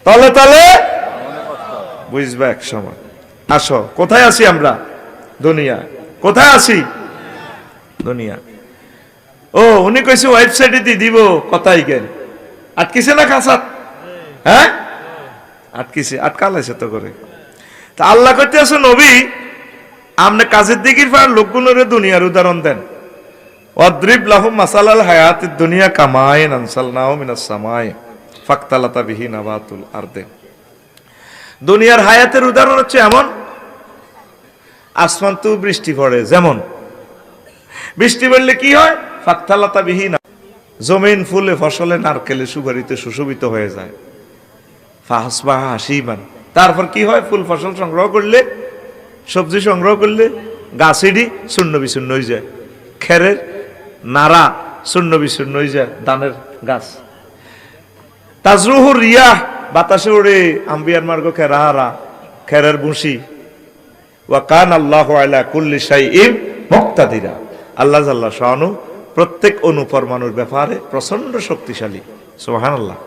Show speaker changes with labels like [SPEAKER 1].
[SPEAKER 1] তলে তলে বুঝবে এক সময়। আসো, কোথায় আছি আমরা? দুনিয়া। কোথায় আছি? দুনিয়া। ও উনি কইছে ওয়েবসাইটে দিয়ে দিব, কথাই কেন আটকিছে না কাঁচাত? হ্যাঁ আটকিছে, আটকালাইছে তো করে। তা আল্লাহ কইতে আছে নবী আমনে কাজের দিকের পর লোকগুলোর দুনিয়ার উদাহরণ দেন। অদ্রিব লাহুম মাসালাল হায়াতিদ দুনিয়া কামাইন আনসালনাহু মিনাস সামাই ফাকতালাতা বিহি নাবাতুল আরদে। দুনিয়ার হায়াতের উদাহরণ হচ্ছে এমন, আসমান তো বৃষ্টি পড়ে, যেমন বৃষ্টি পড়লে কি হয়? ফাকতালাতা বিহি না, জমিন ফুলে ফসলে নারকেলে সুগরিতে সুশোভিত হয়ে যায়। ফাহাসবাহা হাসিবান, তারপর কি হয়? ফুল ফসল সংগ্রহ করলে, সবজি সংগ্রহ করলে গাছেরই শূন্য বিশূন্য হয়ে যায়, খেরের নাড়া শূন্য বিশূন্য হয়ে যায়, ধানের গাছ। তাজরুহুর রিয়াহ, বাতাসে উড়ে আম্বিয়ার মার্গ খেরাহারা, খেরের বুসি। ওয়া কান আল্লাহু আলা কুল্লি শাইইন মুক্তাদিরা, আল্লাহ জাল্লা শানু প্রত্যেক অনুপরমাণুর ব্যাপারে প্রচন্ড শক্তিশালী। সুবহানাল্লাহ।